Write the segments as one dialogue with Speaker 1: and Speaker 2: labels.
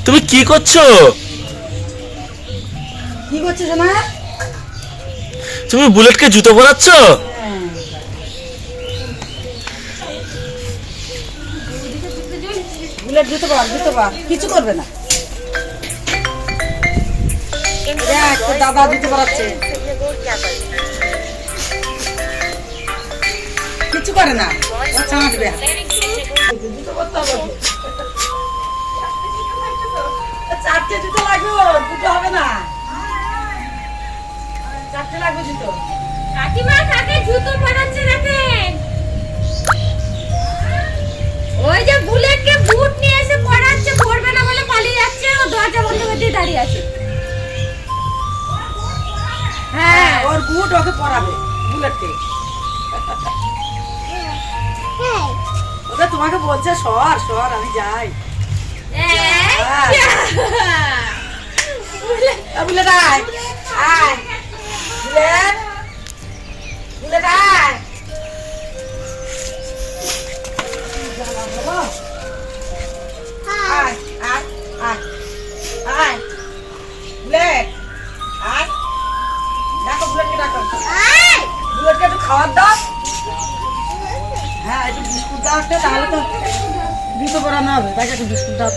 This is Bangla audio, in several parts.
Speaker 1: তুমি কি করছো?
Speaker 2: কি করছো সোনা?
Speaker 1: তুমি বুলেটকে জুতো পরাচ্ছ?
Speaker 2: বুলেট জুতো পর কিছু করবে না। দাদা জুতো পরাচ্ছে, কিছু করে না। চাঁটবে জুতো পরতে হবে, চারটে জুতো লাগবে, দুটো হবে না, চারটে লাগবে জুতো।
Speaker 3: কাকিমা কাকে জুতো পরাচ্ছে দেখেন, ওই যে বুলেটকে বুট নিয়ে এসে পরাচ্ছে, পরবে না বলে পালিয়ে যাচ্ছে, ও দরজা বন্ধ করে দিয়ে দাঁড়িয়ে আছে।
Speaker 2: হ্যাঁ ওর বুট ওকে পরাবে বুলেটকে। ওটা তোমাকে বলছে সর সর আমি যাই। বুলেট আয় আয়, বুলেট বুলেট আয়। আয় আয় আয় আয় বুলেট আয়, ডাকো বুলেটকে ডাকো, বুলেটকে একটু খাবার দাও। হ্যাঁ একটু বিস্কুট দাও একটা, তাহলে তো জুতো পরানো হবে। তাকে একটু বিস্কুট দাও।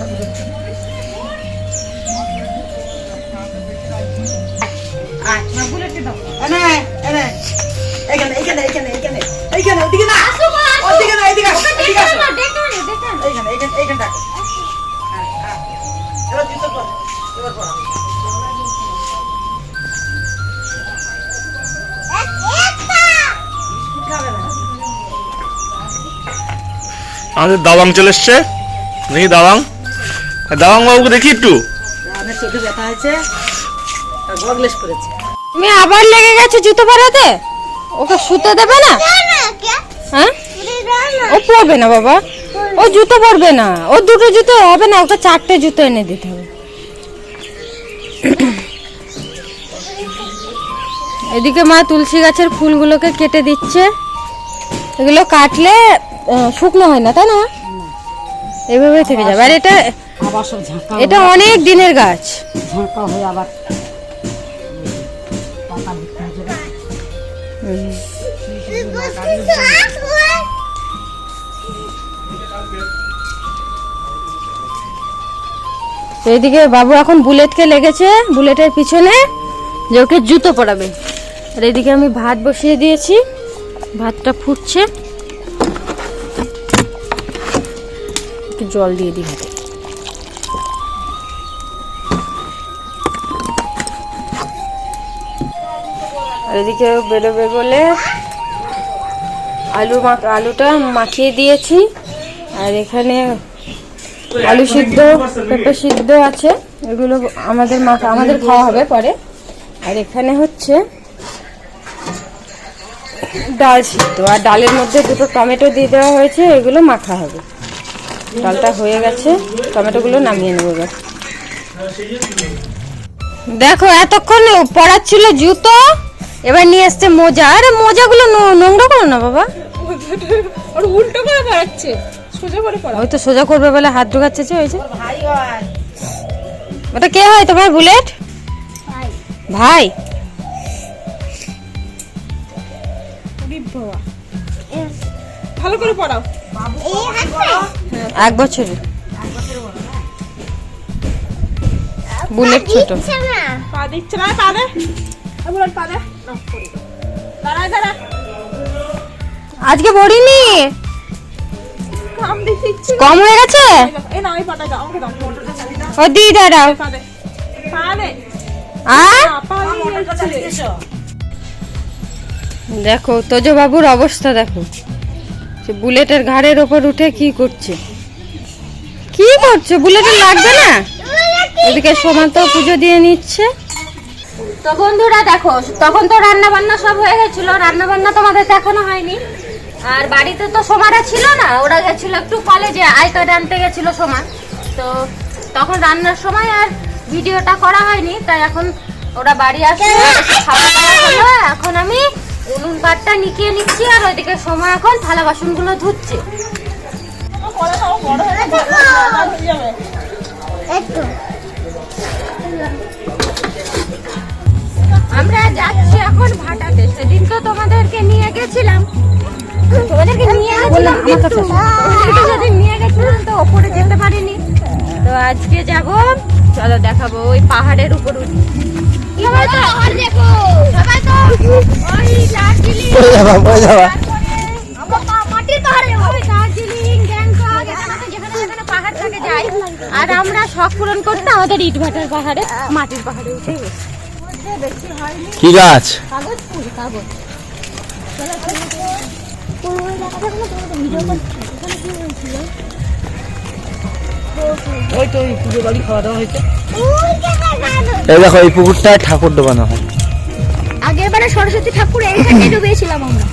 Speaker 2: বুলেটকে দাও, এনে এনে এইখানে এইখানে এইখানে এইখানে এইখানে, ওদিকে না ওদিকে না, এদিকে আসো এদিকে আসো, এইখানে এইখানে এইখানে ডাকো। এবার জুতো পর, এবার পরা।
Speaker 1: আমাদের দাওয়াং চলে এসছে, দেখি দাওয়াং, দাওয়াং বাবুকে দেখি একটু।
Speaker 2: আমার চোখে ব্যথা হয়েছে, গগলেস করেছে।
Speaker 3: তুমি আবার লেগে গেছো জুতো পরাতে, ওকে শুতে দেবে না? হ্যাঁ ও পরবে না বাবা, ও জুতো পরবে না, ও দুটো জুতো হবে না, ওকে চারটে জুতো এনে দিতে হবে। এদিকে মা তুলসী গাছের ফুলগুলোকে কেটে দিচ্ছে, এগুলো কাটলে শুকনো হয় না, তাই না? এভাবে থেকে যাবে। আর এটা
Speaker 2: আবার সব ঝাঁকা,
Speaker 3: এটা অনেক দিনের গাছ,
Speaker 2: ঝাঁকা হয়ে আবার
Speaker 3: এইদিকে বাবু এখন বুলেটকে লেগেছে, বুলেটের পিছনে যে ওকে জুতো পরাবে। আর এদিকে আমি ভাত বসিয়ে দিয়েছি, ভাতটা ফুটছে, একটু জল দিয়ে দিই ভাতে। আর এদিকে বেরোবে বলে আলুটা মাখিয়ে দিয়েছি। আর এখানে আলু সিদ্ধ, পেঁপে সিদ্ধ আছে, এগুলো আমাদের খাওয়া হবে পরে। আর এখানে হচ্ছে ডাল সিদ্ধ, আর ডালের মধ্যে দুটো টমেটো দিয়ে দেওয়া হয়েছে, এগুলো মাখা হবে। ডালটা হয়ে গেছে, টমেটোগুলো নামিয়ে নেবো এবার। দেখো এতক্ষণ পরাচ্ছিল জুতো, এবার নিয়ে এসছে মোজা। আরে মোজাগুলো নোংরা করো না বাবা,
Speaker 4: উল্টো করে পড়াচ্ছে, সোজা করে পড়া।
Speaker 3: ওই তো সোজা করবে বলে হাত ঢোকাচ্ছে, ওই যে ওটা কে হয় তোমার? বুলেট ভাই।
Speaker 4: ভালো করে পড়াও।
Speaker 3: 1 বছরের বুলেট ছোট।
Speaker 4: পা দিচ্ছে না, পা দে, বুলেট পা দে, দাঁড়ায় দাঁড়া।
Speaker 3: আজকে পড়িনি,
Speaker 4: কাম দিচ্ছি,
Speaker 3: কম হয়ে গেছে।
Speaker 4: এই না, এই পাটা দাও, আমাকে দাও,
Speaker 3: ও দি দাঁড়াও।
Speaker 4: পা দে, পা দে, পা দিয়ে।
Speaker 3: দেখো তোজো বাবুর অবস্থা দেখো, সে বুলেটের ঘাড়ের ওপর উঠে কি করছে, কি করছে, বুলেটের লাগবে না। এদিকে সোমা তো পুজো দিয়ে নিচ্ছে। তো বন্ধুরা দেখো, তখন তো রান্না বান্না সব হয়ে গেছিল, রান্না বান্না তোমাদের দেখানো হয়নি। আর বাড়িতে তো সোমারা ছিল না, ওরা গেছিল একটু কলেজে, আই কার্ড আনতে গেছিল সোমা। তো তখন রান্নার সময় আর ভিডিওটা করা হয়নি, তাই এখন ওরা বাড়ি আসলে খাওয়া দাওয়া হলো। এখন আমি উনুন পাটটা নিকিয়ে নিচ্ছি, আর ওইদিকে সোমা এখন থালা বাসনগুলো ধুচ্ছে।
Speaker 4: বড় হয়ে যাবে।
Speaker 3: গেছিলাম, তোমাদেরকে নিয়ে গেছিলাম কিন্তু যেদিন নিয়ে গেছিলাম তো ওপরে যেতে পারিনি। তো আজকে যাব, চলো দেখাবো ওই পাহাড়ের উপর উঠি। সবাই তো ওই দার্জিলিং মাটির পাহাড়ে, ওই দার্জিলিং গ্যাংটক যেখানে যেখানে পাহাড় থাকে যাই। আর আমরা শখ পূরণ করতে আমাদের ইটভাটার পাহাড়ে, মাটির পাহাড়ে উঠে গেছি।
Speaker 1: কি গাছ?
Speaker 3: কাগজ ফুল, কাগজ।
Speaker 2: ওই তো ওই পুজো বাড়ি খাওয়া দাওয়া হয়েছে।
Speaker 1: এই দেখো এই পুকুরটায় ঠাকুর ডোবানো হয়।
Speaker 3: আগের বারে সরস্বতী ঠাকুর এইখানে ডুবিয়েছিলাম আমরা।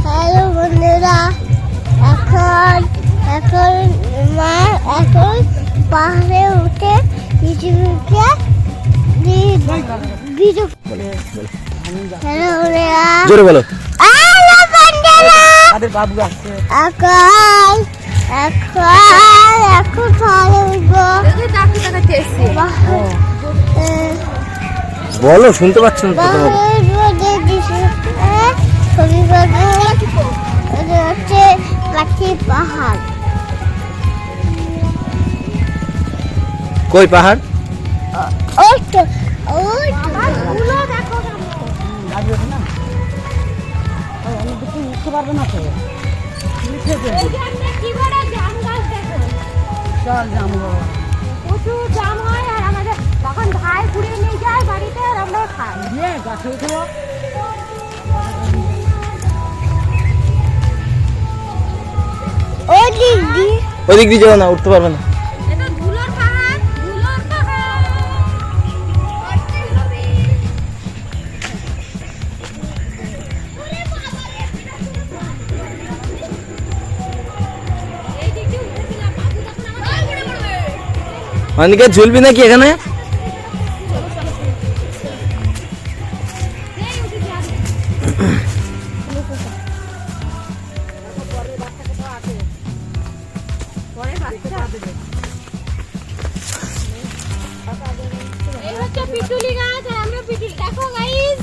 Speaker 5: হ্যালো বন্ধুরা, এখন পাহাড়ে উঠে পৃথিবীকে হ্যালো বন্ধুরা,
Speaker 1: জোরে বলো।
Speaker 5: হ্যালো বন্ধুরা,
Speaker 2: আমাদের বাবু আসছে।
Speaker 5: এখন পাহাড়ে উঠবো।
Speaker 1: বলো, শুনতে পাচ্ছ না তো তোমার?
Speaker 5: হচ্ছে লাঠির পাহাড়।
Speaker 1: কই পাহাড়?
Speaker 5: ওই তো ওই দেখো
Speaker 2: উঠতে পারবে না তো। চল যাবো।
Speaker 3: প্রচুর জাম হয় আর আমাদের তখন ভাই ঘুরিয়ে নিয়ে যায় বাড়িতে আর আমরা খাই।
Speaker 2: গাছে উঠবো।
Speaker 5: ওই দিক দিয়ে
Speaker 1: ওদিক দিয়ে যাও না, উঠতে পারবে না।
Speaker 3: এটা ধুলোর পাহাড়, ধুলোর পাহাড়।
Speaker 1: অনেকে ঝুলবি নাকি এখানে?
Speaker 3: এই হচ্ছে পিটুলি গাছ আর আমরা পিটুলি, দেখো গাইস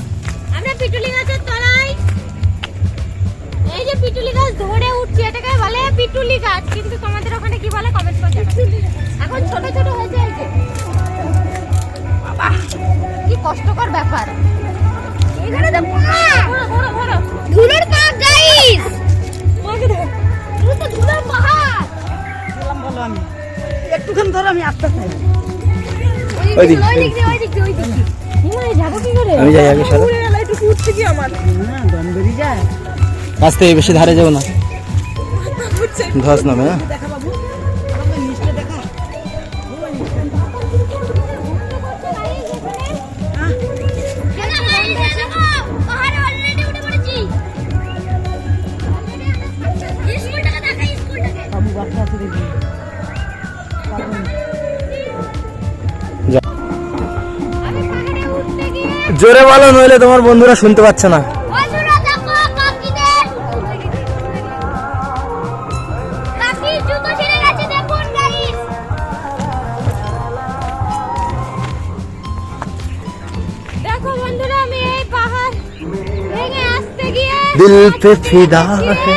Speaker 3: আমরা পিটুলি গাছের তলায়। এই যে পিটুলি গাছ ধরে উঠছে, এটাকে বলে পিটুলি গাছ, কিন্তু তোমাদের ওখানে কি বলে কমেন্ট করে জানাবে। এখন ছোট ছোট হয়েছে এই যে। বাবা কি কষ্টকর ব্যাপার। এখানে তো ধুলোর পাহাড় গাইস, ধুলোর পাহাড়।
Speaker 2: বলো আমি একটুখানি ধরো, আমি আস্তে আস্তে
Speaker 1: ওই দিক
Speaker 3: যাবো কি করে?
Speaker 1: আমি যাই আগে সারা।
Speaker 2: একটু উঠছে কি আমার দম বেরিয়ে যায়।
Speaker 1: আস্তে, বেশি ধারে যাও না, ধস নামে। হ্যাঁ
Speaker 2: দেখা বাবু, আমাদের নিচটা দেখা। বাবু বাচ্চা আছে দেখি।
Speaker 1: জোরে বলো, নইলে তোমার বন্ধুরা শুনতে পাচ্ছে না।
Speaker 3: দেখো বন্ধুরা, আমি এই পাহাড় ভেঙে আসতে গিয়ে
Speaker 1: দিল পে ফিদা হে।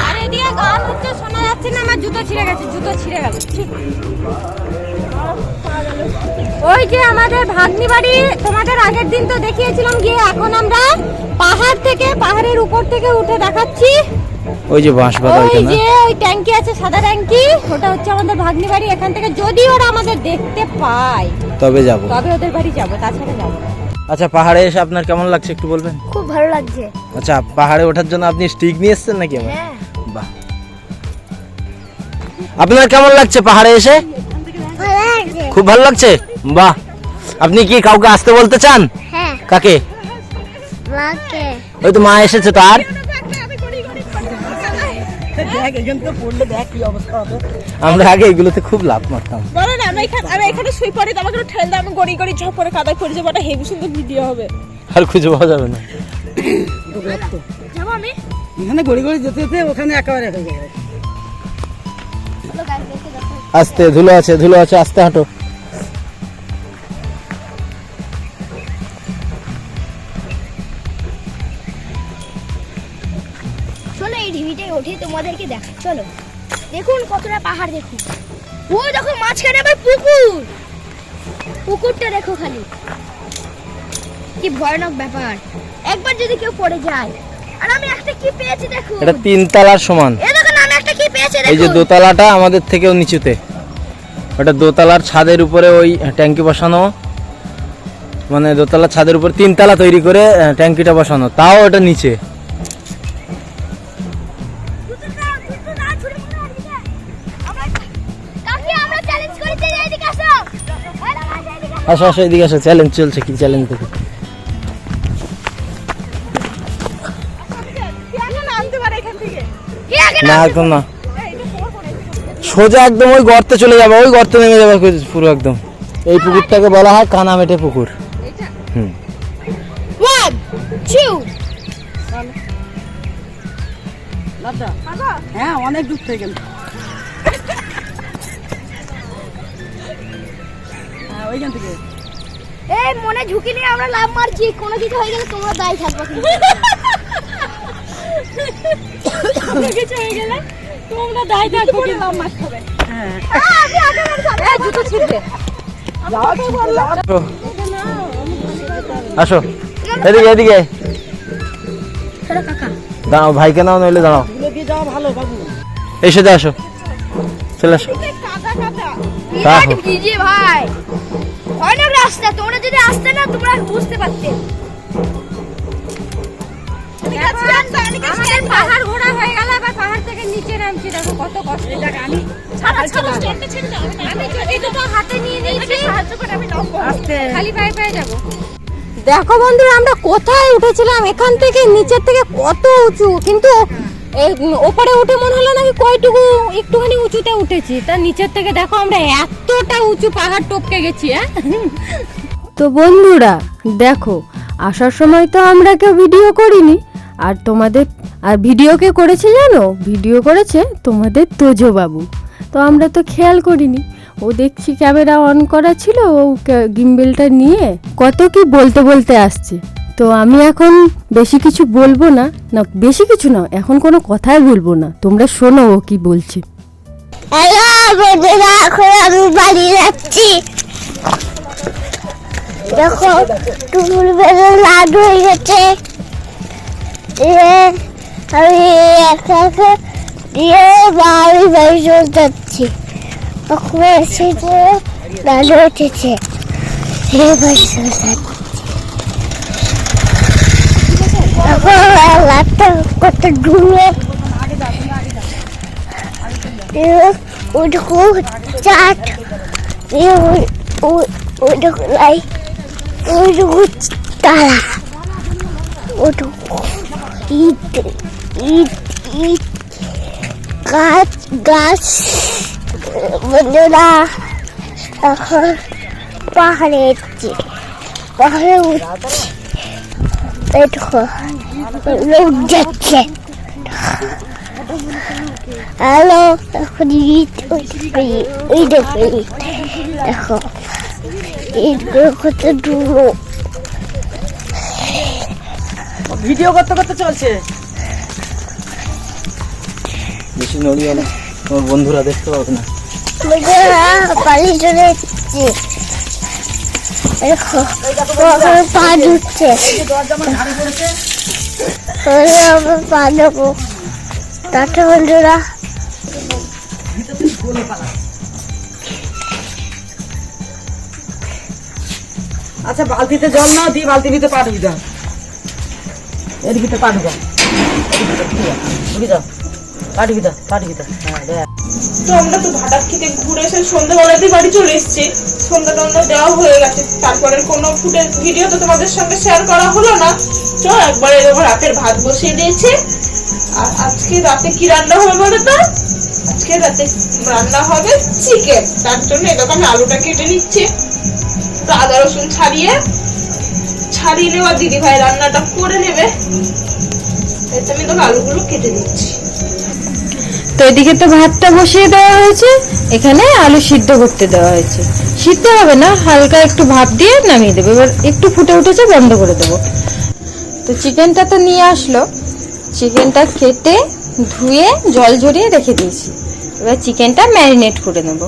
Speaker 3: আর এদিকে গান হচ্ছে, শোনা যাচ্ছে না, আমার জুতো ছিঁড়ে গেছে, জুতো ছিঁড়ে গেল। ওই যে আমাদের ভাগ্নি বাড়ি, তোমাদের আগের দিন তো দেখিয়েছিলাম গিয়ে, এখন আমরা পাহাড় থেকে, পাহাড়ের উপর থেকে উঠে দেখাচ্ছি।
Speaker 1: ওই যে বাঁশ বাঁধা
Speaker 3: ওই
Speaker 1: ওইখানে।
Speaker 3: যে ওই ট্যাঙ্কি আছে, সাদা ট্যাঙ্কি, ওটা হচ্ছে আমাদের ভাগ্নি বাড়ি। এখান থেকে যদি ওরা আমাদের দেখতে পায়
Speaker 1: তবে যাব।
Speaker 3: তবে ওদের বাড়ি যাবো, তাছাড়া যাবো না।
Speaker 1: আচ্ছা, পাহাড়ে এসে আপনার কেমন লাগছে একটু বলবেন?
Speaker 5: খুব ভালো লাগছে।
Speaker 1: আচ্ছা, পাহাড়ে ওঠার জন্য আপনি স্টিক নিয়ে এসেছেন নাকি আবার?
Speaker 5: হ্যাঁ।
Speaker 1: বাহ। আপনার কেমন লাগছে পাহাড়ে এসে?
Speaker 5: ভালো লাগছে।
Speaker 1: খুব ভালো লাগছে, বাহ। আপনি কি কাউকে আসতে বলতে চান?
Speaker 5: হ্যাঁ,
Speaker 1: কাকে?
Speaker 5: মাকে।
Speaker 1: ওই তো মা এসেছে তো। আর
Speaker 2: দেখ এখান থেকে পড়লে দেখ কি অবস্থা হবে।
Speaker 1: আমরা আগে এগুলোতে খুব লাভ মারতাম।
Speaker 4: বলো না, আমি এখানে শুই পড়ি, তো আমাকে ঠেল দাও, আমি গড়ি গড়ি ঝপরে কাদায় পড়ে যাবো, একটা হেভি সুন্দর ভিডিও হবে।
Speaker 1: আর খুঁজে পাওয়া যাবে না।
Speaker 4: যাবো আমি।
Speaker 2: এখানে গড়ি গড়ি যেতে যেতে ওখানে একেবারে হয়ে যাবে।
Speaker 5: চলো গাছ দেখতে দেখো।
Speaker 6: আস্তে, ধুলো আছে, আস্তে হাঁটো।
Speaker 5: চলো এই ঢিবিতে উঠে তোমাদেরকে দেখাই। চলো দেখুন কতটা পাহাড়, দেখুন ওই দেখো মাঝখানে আবার পুকুর, পুকুরটা দেখো খালি, কি ভয়ানক ব্যাপার। একবার যদি কেউ পড়ে যায়। আর আমি একটা কি পেয়েছি দেখো,
Speaker 6: এটা 3 তলার সমান।
Speaker 5: এই দেখুন আমি একটা কি পেয়েছি
Speaker 6: এই যে
Speaker 5: দেখো।
Speaker 6: দোতলাটা আমাদের থেকেও নিচুতে, ওটা দোতলার ছাদের উপরে ওই ট্যাঙ্কি বসানো, মানে দোতলার ছাদের উপর 3 তলা তৈরি করে ট্যাঙ্কিটা বসানো, তাও ওটা নিচে।
Speaker 5: আমরা চ্যালেঞ্জ করতে যাই, এদিকে আসো।
Speaker 6: আসো আসো এদিকে আসো, চ্যালেঞ্জ চলছে, কি চ্যালেঞ্জ দেখি।
Speaker 4: নামতে পারে এখান থেকে।
Speaker 6: না একদম না, সোজা একদম ওই গর্তে চলে যাবে, ওই গর্তে নেমে যাবে পুরো একদম। এই পুকুরটাকে বলা হয় কানামেটে পুকুর। হুম,
Speaker 5: 1 2
Speaker 2: লাড্ডা হ্যাঁ অনেক দূর থেকে গেল। হ্যাঁ ওইখান থেকে
Speaker 5: এই মনে ঝুঁকি নিয়ে আমরা লাভ মারছি, কোনো কিছু হয়ে গেলে তোমরা দায়ী থাকবে।
Speaker 3: কিছু হয়ে গেলে তোমরা দায় থাকো কি লাভ মারতে হবে।
Speaker 5: আমি আগে
Speaker 3: এই জুতো ছিড়বে।
Speaker 6: আসো এদিকে এদিকে
Speaker 5: কাকা
Speaker 6: দাঁড়াও, ভাইকে নাও নইলে দাঁড়াও,
Speaker 2: ভুলে দিয়ে যাওয়া ভালো বাবু।
Speaker 6: এই সোজা আসো, চলে আসো।
Speaker 5: বিরাট ভিজে ভাই, ভয়ানক রাস্তা। তোমরা যদি আসতে না তোমরা বুঝতে পারতে।
Speaker 3: আমাদের পাহাড় ঘোরা হয়ে গেল, আবার পাহাড় থেকে নিচে নামছি, দেখো কত কষ্ট।
Speaker 2: আমি
Speaker 3: আমি যদি দুটো হাতে নিয়ে নিয়েছি, সাহায্য করে আমি নামবো,
Speaker 2: আস্তে
Speaker 3: খালি পায়ে পায়ে যাবো। দেখো বন্ধুরা, আমরা কোথায় উঠেছিলাম, এখান থেকে নিচের থেকে কত উঁচু, কিন্তু এই ওপরে উঠে মনে হলো নাকি কয়টুকু একটুখানি উঁচুতে উঠেছি, তার নিচের থেকে দেখো আমরা এতটা উঁচু পাহাড় টপকে গেছি। তো বন্ধুরা দেখো, আসার সময় তো আমরা কেউ ভিডিও করিনি, আর তোমাদের আর ভিডিও কে করেছে জানো, ভিডিও করেছে তোমাদের তোজো বাবু। তো আমরা তো খেয়াল করিনি, ও দেখছি ক্যামেরা অন করা ছিল, ও গিম্বেলটা নিয়ে কত কি বলতে বলতে আসছে। তো আমি এখন বেশি কিছু বলবো না, না বেশি কিছু না, এখন কোনো কথাই বলবো না, তোমরা শোনো ও কি বলছে।
Speaker 5: হ্যালো বন্ধুরা, এখন আমি বাড়ি যাচ্ছি। দেখো টুকুর বেলা লাড হয়ে গেছে, আমি একা একা দিয়ে বাড়ি বাড়ি চলে যাচ্ছি। তখন এসে যে লাড উঠেছে, বাড়ি চলে যাচ্ছি। এখন লাডটা কত দূরে, ওইটুকু চাট, ওইটুকু লাই, ওইটুকু তালা, ওইটুকু ইট ইট ইট গাছ গাছ। বন্ধুরা এখন পাহাড়ে এসছি, পাহাড়ে উঠছি, এইটুকু লোক যাচ্ছে। হ্যালো, এখন ইট ওই দেখো ইট, দেখো ইটগুলো কত দূর।
Speaker 2: ভিডিও করতে করতে চলছে।
Speaker 6: বেশি নড়িও না, তোমার বন্ধুরা দেখতে পাবে না।
Speaker 5: বাড়ি চলে এসেছি, দেখো পা ঢুকছে, আমার পা দেবো। টাটা বন্ধুরা।
Speaker 2: আচ্ছা বালতিতে জল নাও, দিয়ে বালতির ভিতরে পা ঢুকি দাও, এর ভিতরে পা ঢুকাও, ঢুকি দাও, পা ঢুকি দাও, পা ঢুকি দাও। হ্যাঁ দেখ।
Speaker 4: তো আমরা তো ভাটার থেকে ঘুরে এসে সন্ধ্যাবেলাতেই বাড়ি চলে এসেছি, সন্ধ্যা টন্ধা দেওয়া হয়ে গেছে। তারপরে কোনো ফুটেজ ভিডিও তো তোমাদের সঙ্গে শেয়ার করা হলো না। তো একবারে এবার রাতের ভাত বসিয়ে দিয়েছি। আর আজকে রাতে কি রান্না হবে বলো তো? আজকে রাতে রান্না হবে চিকেন। তার জন্য এই দোকানে আলুটা কেটে নিচ্ছে, তো আদা রসুন ছাড়িয়ে নেওয়া দিদি ভাই রান্নাটা করে নেবে। আমি তোকে আলুগুলো কেটে দিচ্ছি।
Speaker 3: তো এদিকে তো ভাতটা বসিয়ে দেওয়া হয়েছে, এখানে আলু সিদ্ধ করতে দেওয়া হয়েছে। সিদ্ধ হবে না, হালকা একটু ভাপ দিয়ে নামিয়ে দেবো। এবার একটু ফুটে উঠেছে, বন্ধ করে দেবো। তো চিকেনটা তো নিয়ে আসলো, চিকেনটা কেটে ধুয়ে জল ঝরিয়ে রেখে দিয়েছি। এবার চিকেনটা ম্যারিনেট করে নেব।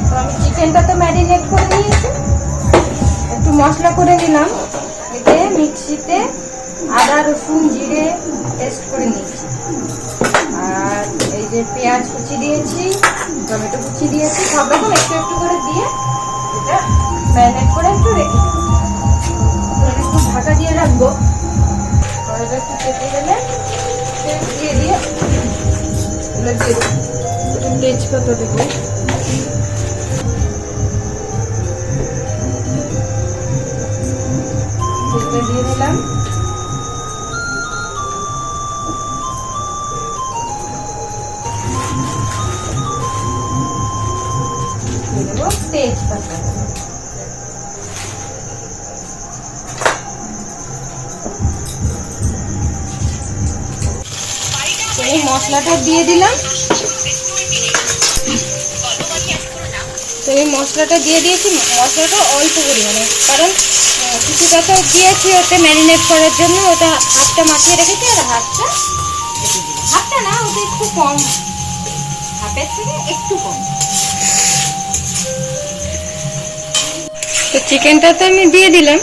Speaker 3: তো আমি চিকেনটা তো ম্যারিনেট করে নিয়েছি, একটু মশলা করে নিলাম। এতে মিক্সিতে আদা রসুন জিরে পেস্ট করে নিয়েছি, আর এই যে পেঁয়াজ কুচি দিয়েছি, টমেটো কুচি দিয়েছি, সব রকম একটু একটু করে দিয়ে এটা ম্যারিনেট করে একটু রেখে দেবো। একটু ঢাকা দিয়ে রাখবো। কড়াইটা একটু কেটে গেলে তেল দিয়ে দিয়ে তেজপাতা দেবো। তেলটা দিয়ে দিলাম। দিয়ে দেবো তেজপাতা। এই মশলাটা দিয়ে দিলাম। তো এই মশলাটা দিয়ে দিয়েছি, মশলাটা অল্প পরিমাণে, কারণ কিছুটা তো দিয়েছি ওতে ম্যারিনেট করার জন্য। ওটা হাতটা মাখিয়ে রেখেছি, আর হাতটা না, ওটা একটু কম, হাতের থেকে একটু কম। তো চিকেনটা তো আমি দিয়ে দিলাম,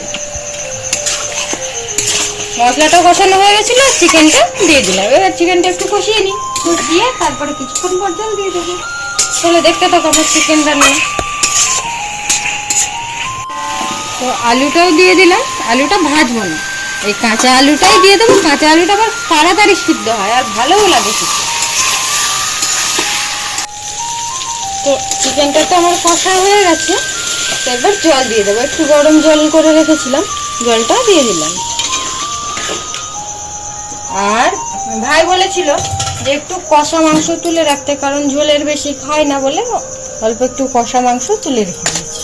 Speaker 3: মশলাটা কষানো হয়ে গেছিল, আর চিকেনটা দিয়ে দিলাম। এবার চিকেনটা একটু কষিয়ে নিই, কষিয়ে তারপরে কিছুক্ষণ পর জল দিয়ে দেবো। তাহলে দেখতে থাকো আমার চিকেন রান্না। তো আলুটাও দিয়ে দিলাম, আলুটা ভাজবো না, এই কাঁচা আলুটাই দিয়ে দেবো। কাঁচা আলুটা আবার তাড়াতাড়ি সিদ্ধ হয় আর ভালোও লাগে খেতে। তো চিকেনটা তো আমার কষা হয়ে গেছে, তো এবার জল দিয়ে দেবো। একটু গরম জল করে রেখেছিলাম, জলটা দিয়ে দিলাম। আর ভাই বলেছিল যে একটু কষা মাংস তুলে রাখতে, কারণ ঝোলের বেশি খায় না বলে অল্প একটু কষা মাংস তুলে রেখে দিয়েছি।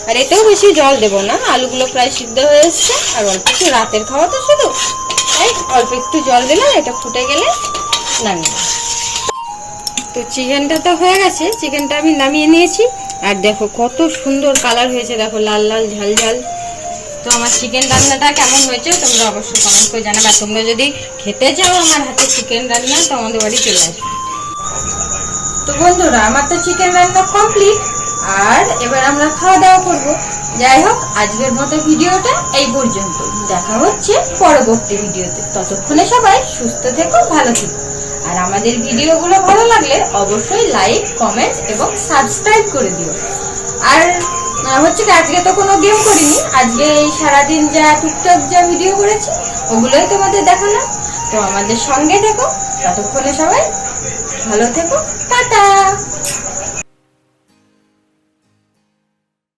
Speaker 3: আর এতেও বেশি জল দেবো না, আলুগুলো প্রায় সিদ্ধ হয়ে এসছে, আর অল্প একটু রাতের খাওয়া তো শুধু, তাই অল্প একটু জল দিলাম। এটা ফুটে গেলে নামিয়ে। তো চিকেনটা তো হয়ে গেছে, চিকেনটা আমি নামিয়ে নিয়েছি। আর দেখো কত সুন্দর কালার হয়েছে, দেখো লাল লাল ঝাল ঝাল। তো আমার চিকেন রান্নাটা কেমন হয়েছে তোমরা অবশ্যই কমেন্ট করে জানাবে। আর তোমরা যদি খেতে চাও আমার হাতে চিকেন রান্না, তো আমাদের বাড়ি চলে আসবে। তো বন্ধুরা, আমার তো চিকেন রান্না কমপ্লিট, আর এবার আমরা খাওয়া দাওয়া করবো। যাই হোক, আজকের মতো ভিডিওটা এই পর্যন্ত। দেখা হচ্ছে পরবর্তী ভিডিওতে। ততক্ষণে সবাই সুস্থ থেকো, ভালো থেকো। আর আমাদের ভিডিওগুলো ভালো লাগলে অবশ্যই লাইক, কমেন্ট এবং সাবস্ক্রাইব করে দিও। আর হচ্ছে কি, আজকে তো কোনো গেম করিনি, আজকে এই সারাদিন যা টুকটাক যা ভিডিও করেছি ওগুলোই তোমাদের দেখালাম। তো আমাদের সঙ্গে থেকো, ততক্ষণে সবাই ভালো থেকো, টাটা।